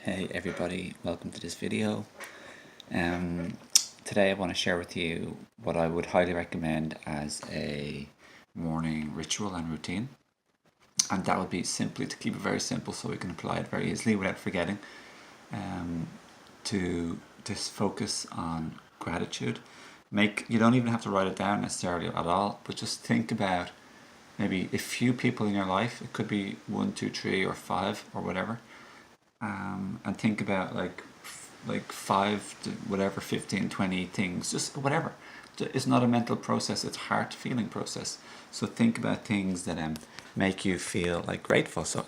Hey everybody, welcome to this video. Today I want to share with you what I would highly recommend as a morning ritual and routine. And that would be simply to keep it very simple so we can apply it very easily without forgetting. To just focus on gratitude. You don't even have to write it down necessarily at all, but just think about maybe a few people in your life. It could be 1, 2, 3 or 5 or whatever. And think about like 5 to whatever 15, 20 things, just whatever. It's not a mental process, it's a heart feeling process. So think about things that make you feel like grateful. So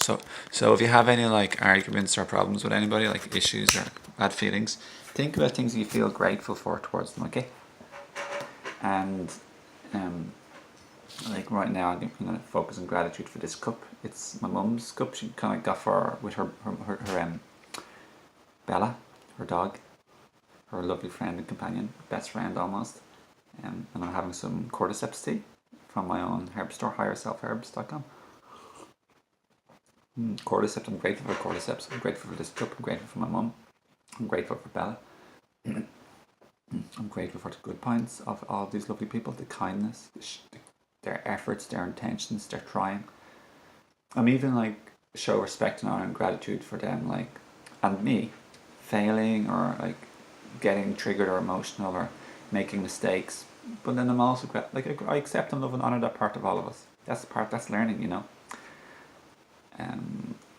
if you have any like arguments or problems with anybody, like issues or bad feelings, think about things you feel grateful for towards them, okay? And like right now I'm going to focus on gratitude for this cup. It's my mum's cup. She kind of got for with her Bella, her dog, her lovely friend and companion, best friend almost. And I'm having some Cordyceps tea from my own herb store, higherselfherbs.com. Cordyceps, I'm grateful for Cordyceps. I'm grateful for this cup. I'm grateful for my mum. I'm grateful for Bella. I'm grateful for the good points of all these lovely people, the kindness, their efforts, their intentions, their trying. I'm even like show respect and honor and gratitude for them, like, and me failing or like getting triggered or emotional or making mistakes. But then I'm also like I accept and love and honor that part of all of us. That's the part that's learning, you know.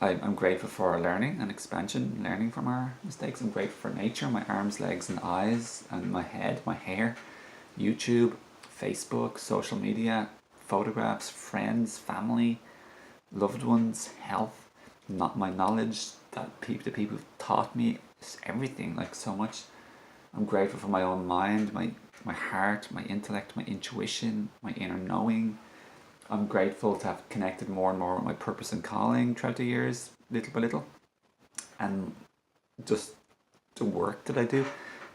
I'm grateful for learning and expansion, learning from our mistakes. I'm grateful for nature, my arms, legs and eyes and my head, my hair, YouTube, Facebook, social media, photographs, friends, family, loved ones, health, not my knowledge, the people taught me, everything, like so much. I'm grateful for my own mind, my heart, my intellect, my intuition, my inner knowing. I'm grateful to have connected more and more with my purpose and calling throughout the years, little by little. And just the work that I do,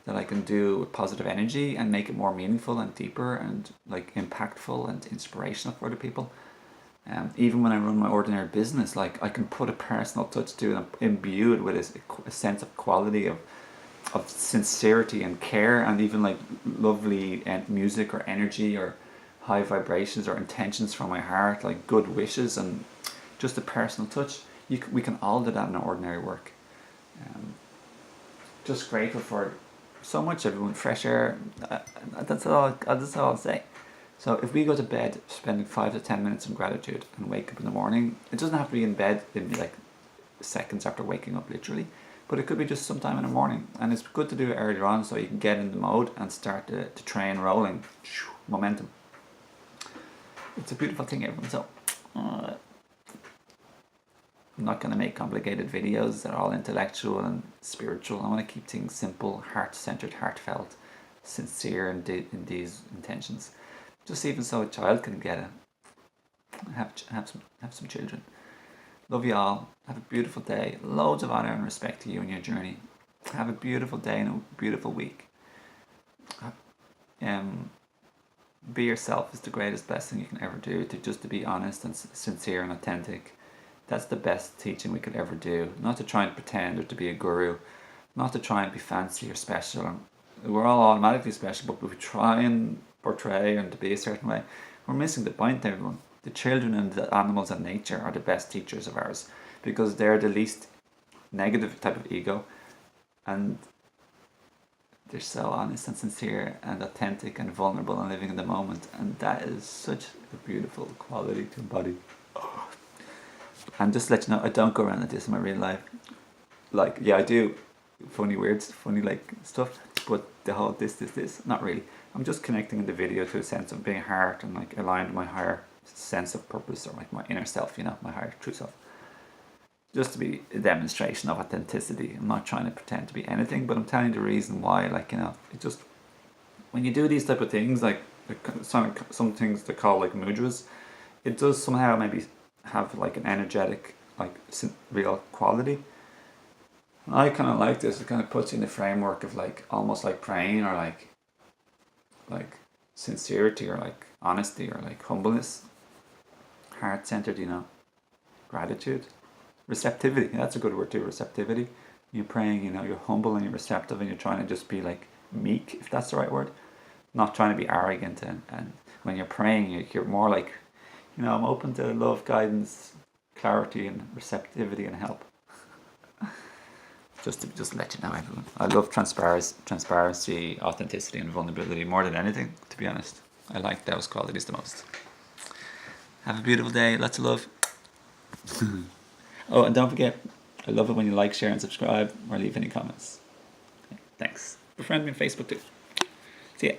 that I can do with positive energy and make it more meaningful and deeper and like impactful and inspirational for other people. Even when I run my ordinary business, like I can put a personal touch to it and imbue it with a sense of quality of sincerity and care, and even like lovely music or energy or high vibrations or intentions from my heart, like good wishes and just a personal touch. We can all do that in our ordinary work. Just grateful for so much, everyone. Fresh air. That's all I'll say. So if we go to bed spending 5 to 10 minutes in gratitude and wake up in the morning, it doesn't have to be in bed in like seconds after waking up, literally, but it could be just sometime in the morning. And it's good to do it earlier on so you can get in the mode and start to train rolling. Momentum. It's a beautiful thing, everyone. So I'm not going to make complicated videos that are all intellectual and spiritual. I want to keep things simple, heart-centered, heartfelt, sincere in these intentions. Just even so a child can get it. Have some children. Love you all. Have a beautiful day. Loads of honor and respect to you and your journey. Have a beautiful day and a beautiful week. Be yourself is the greatest blessing you can ever do. To be honest and sincere and authentic. That's the best teaching we could ever do. Not to try and pretend or to be a guru. Not to try and be fancy or special. We're all automatically special, but if we try and portray and to be a certain way, we're missing the point, everyone. The children and the animals and nature are the best teachers of ours because they're the least negative type of ego, and they're so honest and sincere and authentic and vulnerable and living in the moment, and that is such a beautiful quality to embody. And just to let you know, I don't go around like this in my real life. Like, yeah, I do funny like stuff, but the whole this, not really. I'm just connecting in the video to a sense of being heart and like aligned with my higher sense of purpose, or like my inner self, you know, my higher true self. Just to be a demonstration of authenticity. I'm not trying to pretend to be anything, but I'm telling you the reason why. Like, you know, it just, when you do these type of things, like some things they call like mudras, it does somehow maybe have like an energetic, like real quality. And I kind of like this. It kind of puts you in the framework of like almost like praying, or like sincerity, or like honesty, or like humbleness, heart-centered, you know, gratitude, receptivity. That's a good word too, receptivity. You're praying, you know, you're humble and you're receptive and you're trying to just be like meek, if that's the right word. Not trying to be arrogant, and when you're praying, you're more like, you know, I'm open to love, guidance, clarity and receptivity and help. Just to let you know, everyone. I love transparency, authenticity and vulnerability more than anything, to be honest. I like those qualities the most. Have a beautiful day. Lots of love. Oh, and don't forget, I love it when you like, share and subscribe or leave any comments. Thanks. Befriend me on Facebook too. See ya.